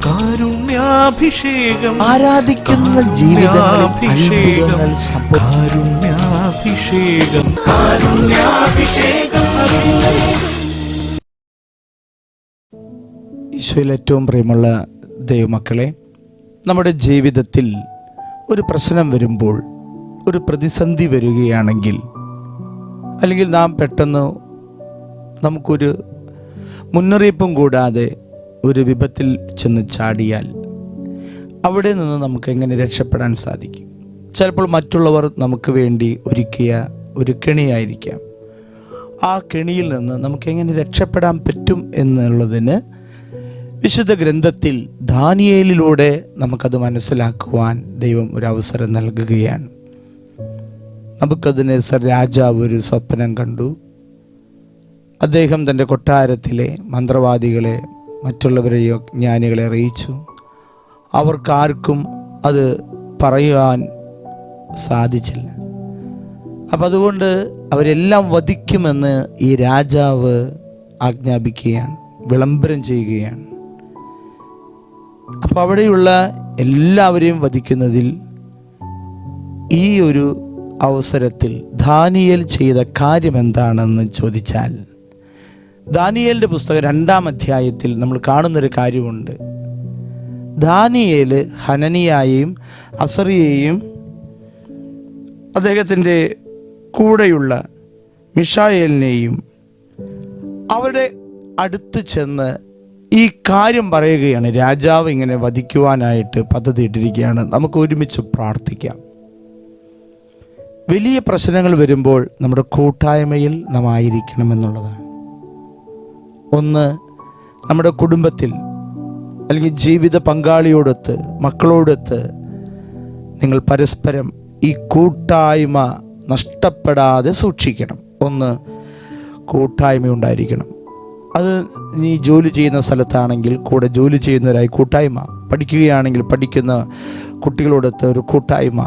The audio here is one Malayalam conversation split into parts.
കാരുണ്യാഭിഷേകം, ആരാധിക്കുന്ന ജീവിതങ്ങൾ കാരുണ്യാഭിഷേകം, കാരുണ്യാഭിഷേകം. ഈശോയിൽ ഏറ്റവും പ്രിയമുള്ള ദൈവമക്കളെ, നമ്മുടെ ജീവിതത്തിൽ ഒരു പ്രശ്നം വരുമ്പോൾ, ഒരു പ്രതിസന്ധി വരികയാണെങ്കിൽ, അല്ലെങ്കിൽ നാം പെട്ടെന്ന് നമുക്കൊരു മുന്നറിയിപ്പും കൂടാതെ ഒരു വിപത്തിൽ ചെന്ന് ചാടിയാൽ അവിടെ നിന്ന് നമുക്ക് എങ്ങനെ രക്ഷപ്പെടാൻ സാധിക്കും? ചിലപ്പോൾ മറ്റുള്ളവർ നമുക്ക് വേണ്ടി ഒരുക്കിയ ഒരു കെണിയായിരിക്കാം. ആ കെണിയിൽ നിന്ന് നമുക്ക് എങ്ങനെ രക്ഷപ്പെടാൻ പറ്റും എന്നുള്ളതിന് വിശുദ്ധ ഗ്രന്ഥത്തിൽ ദാനിയേലിലൂടെ നമുക്കത് മനസ്സിലാക്കുവാൻ ദൈവം ഒരു അവസരം നൽകുകയാണ്. നബൂഖദ്നേസർ രാജാവ് ഒരു സ്വപ്നം കണ്ടു. അദ്ദേഹം തൻ്റെ കൊട്ടാരത്തിലെ മന്ത്രവാദികളെ, മറ്റുള്ളവരെയോ ജ്ഞാനികളെ അറിയിച്ചു. അവർക്കാർക്കും അത് പറയുവാൻ സാധിച്ചില്ല. അപ്പം അതുകൊണ്ട് അവരെല്ലാം വധിക്കുമെന്ന് ഈ രാജാവ് ആജ്ഞാപിക്കുകയാണ്, വിളംബരം ചെയ്യുകയാണ്. അപ്പം അവിടെയുള്ള എല്ലാവരെയും വധിക്കുന്നതിൽ ഈ ഒരു അവസരത്തിൽ ദാനിയേൽ ചെയ്ത കാര്യം എന്താണെന്ന് ചോദിച്ചാൽ, ദാനിയേലിൻ്റെ പുസ്തകം 2-ാം അധ്യായത്തിൽ നമ്മൾ കാണുന്നൊരു കാര്യമുണ്ട്. ദാനിയേൽ ഹനനിയായെയും അസറിയെയും അദ്ദേഹത്തിൻ്റെ കൂടെയുള്ള മിഷായേലിനെയും അവരുടെ അടുത്ത് ചെന്ന് ഈ കാര്യം പറയുകയാണ്. രാജാവ് ഇങ്ങനെ വധിക്കുവാനായിട്ട് പദ്ധതി ഇട്ടിരിക്കുകയാണ്, നമുക്ക് ഒരുമിച്ച് പ്രാർത്ഥിക്കാം. വലിയ പ്രശ്നങ്ങൾ വരുമ്പോൾ നമ്മുടെ കൂട്ടായ്മയിൽ നാം ആയിരിക്കണം എന്നുള്ളതാണ്. ഒന്ന്, നമ്മുടെ കുടുംബത്തിൽ അല്ലെങ്കിൽ ജീവിത പങ്കാളിയോടൊത്ത്, മക്കളോടൊത്ത് നിങ്ങൾ പരസ്പരം ഈ കൂട്ടായ്മ നഷ്ടപ്പെടാതെ സൂക്ഷിക്കണം. ഒന്ന്, കൂട്ടായ്മ ഉണ്ടായിരിക്കണം. അത് നീ ജോലി ചെയ്യുന്ന സ്ഥലത്താണെങ്കിൽ കൂടെ ജോലി ചെയ്യുന്നവരായി കൂട്ടായ്മ, പഠിക്കുകയാണെങ്കിൽ പഠിക്കുന്ന കുട്ടികളോടൊത്ത് ഒരു കൂട്ടായ്മ,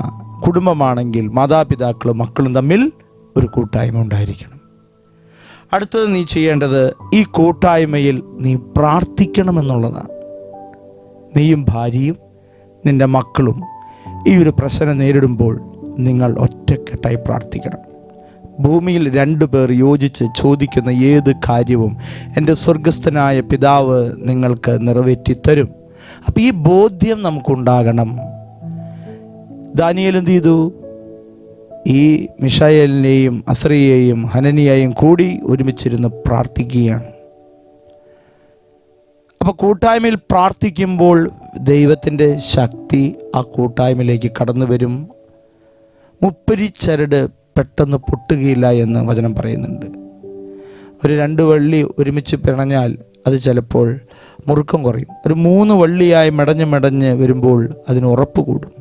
കുടുംബമാണെങ്കിൽ മാതാപിതാക്കളും മക്കളും തമ്മിൽ ഒരു കൂട്ടായ്മ ഉണ്ടായിരിക്കണം. അടുത്തത് നീ ചെയ്യേണ്ടത് ഈ കൂട്ടായ്മയിൽ നീ പ്രാർത്ഥിക്കണമെന്നുള്ളതാണ്. നീയും ഭാര്യയും നിൻ്റെ മക്കളും ഈ ഒരു പ്രശ്നം നേരിടുമ്പോൾ നിങ്ങൾ ഒറ്റക്കെട്ടായി പ്രാർത്ഥിക്കണം. ഭൂമിയിൽ 2 പേർ യോജിച്ച് ചോദിക്കുന്ന ഏത് കാര്യവും എൻ്റെ സ്വർഗസ്ഥനായ പിതാവ് നിങ്ങൾക്ക് നിറവേറ്റിത്തരും. അപ്പം ഈ ബോധ്യം നമുക്കുണ്ടാകണം. ദാനിയേൽ എന്ത് ചെയ്തു? ഈ മിഷായേലിനെയും അസറിയെയും ഹനനിയെയും കൂടി ഒരുമിച്ചിരുന്ന് പ്രാർത്ഥിക്കുകയാണ്. അപ്പോൾ കൂട്ടായ്മയിൽ പ്രാർത്ഥിക്കുമ്പോൾ ദൈവത്തിൻ്റെ ശക്തി ആ കൂട്ടായ്മയിലേക്ക് കടന്നു വരും. മുപ്പരിച്ചരട് പെട്ടെന്ന് പൊട്ടുകയില്ല എന്ന് വചനം പറയുന്നുണ്ട്. ഒരു 2 വള്ളി ഒരുമിച്ച് പിണഞ്ഞാൽ അത് ചിലപ്പോൾ മുറുക്കം കുറയും. ഒരു 3 വള്ളിയായി മെടഞ്ഞ് വരുമ്പോൾ അതിന് ഉറപ്പ് കൂടും.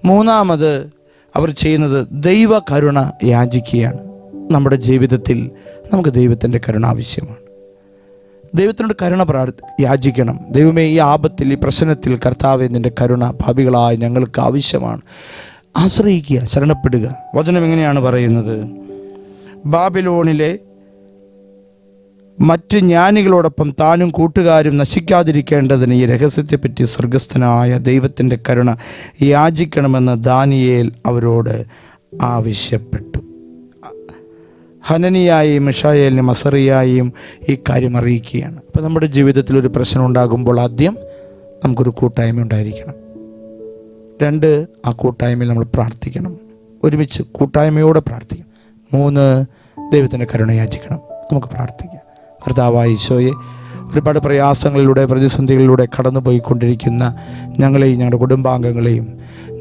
മൂന്നാമത് അവർ ചെയ്യുന്നത് ദൈവ കരുണ യാചിക്കുകയാണ്. നമ്മുടെ ജീവിതത്തിൽ നമുക്ക് ദൈവത്തിൻ്റെ കരുണ ആവശ്യമാണ്. ദൈവത്തിനോട് കരുണ യാചിക്കണം. ദൈവമേ, ഈ ആപത്തിൽ, ഈ പ്രശ്നത്തിൽ കർത്താവേ, നിൻ്റെ കരുണ ഭാവികളായ ഞങ്ങൾക്ക് ആവശ്യമാണ്. ആശ്രയിക്കുക, ശരണപ്പെടുക. വചനം എങ്ങനെയാണ് പറയുന്നത്? ബാബിലോണിലെ മറ്റ് ജ്ഞാനികളോടൊപ്പം താനും കൂട്ടുകാരും നശിക്കാതിരിക്കേണ്ടതിന് ഈ രഹസ്യത്തെപ്പറ്റി സ്വർഗസ്ഥനായ ദൈവത്തിൻ്റെ കരുണ യാചിക്കണമെന്ന് ദാനിയേൽ അവരോട് ആവശ്യപ്പെട്ടു. ഹനനിയായും മിഷായേലിനും അസറിയായും ഈ കാര്യം അറിയിക്കുകയാണ്. അപ്പോൾ നമ്മുടെ ജീവിതത്തിൽ ഒരു പ്രശ്നം ഉണ്ടാകുമ്പോൾ ആദ്യം നമുക്കൊരു കൂട്ടായ്മ ഉണ്ടായിരിക്കണം. 2, ആ കൂട്ടായ്മയിൽ നമ്മൾ പ്രാർത്ഥിക്കണം, ഒരുമിച്ച് കൂട്ടായ്മയോടെ പ്രാർത്ഥിക്കണം. 3, ദൈവത്തിൻ്റെ കരുണ യാചിക്കണം. നമുക്ക് പ്രാർത്ഥിക്കാം. കർത്താവായ ഈശോയെ, ഒരുപാട് പ്രയാസങ്ങളിലൂടെ, പ്രതിസന്ധികളിലൂടെ കടന്നു പോയിക്കൊണ്ടിരിക്കുന്ന ഞങ്ങളെയും ഞങ്ങളുടെ കുടുംബാംഗങ്ങളെയും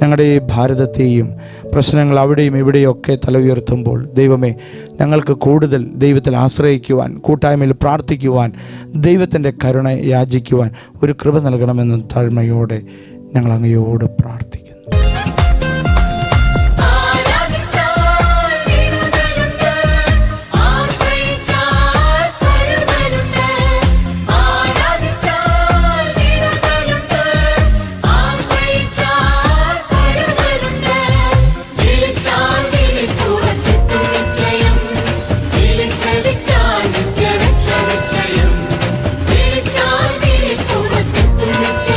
ഞങ്ങളുടെ ഈ ഭാരതത്തെയും പ്രശ്നങ്ങൾ അവിടെയും ഇവിടെയൊക്കെ തല ഉയർത്തുമ്പോൾ ദൈവമേ, ഞങ്ങൾക്ക് കൂടുതൽ ദൈവത്തിൽ ആശ്രയിക്കുവാൻ, കൂട്ടായ്മയിൽ പ്രാർത്ഥിക്കുവാൻ, ദൈവത്തിൻ്റെ കരുണ യാചിക്കുവാൻ ഒരു കൃപ നൽകണമെന്ന് താഴ്മയോടെ ഞങ്ങൾ അങ്ങയോട് പ്രാർത്ഥിക്കുന്നു. Niche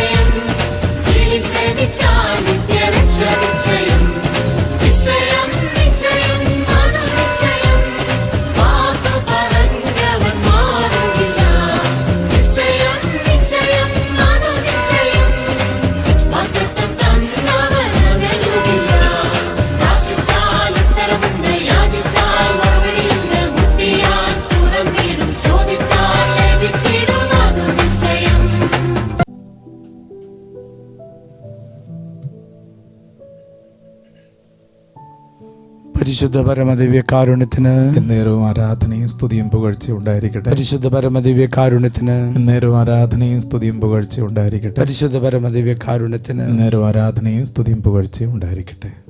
പരിശുദ്ധ പരമദിവ്യ കാരുണ്യത്തിന് എന്നേരവും ആരാധനയും സ്തുതിയും പുകഴ്ചയും ഉണ്ടായിരിക്കട്ടെ. പരിശുദ്ധ പരമദിവ്യ കാരുണ്യത്തിന് എന്നേരവും ആരാധനയും സ്തുതിയും പുകഴ്ചയും ഉണ്ടായിരിക്കട്ടെ. പരിശുദ്ധ പരമദിവ്യ കാരുണ്യത്തിന് എന്നേരവും ആരാധനയും സ്തുതിയും പുകഴ്ചയും ഉണ്ടായിരിക്കട്ടെ.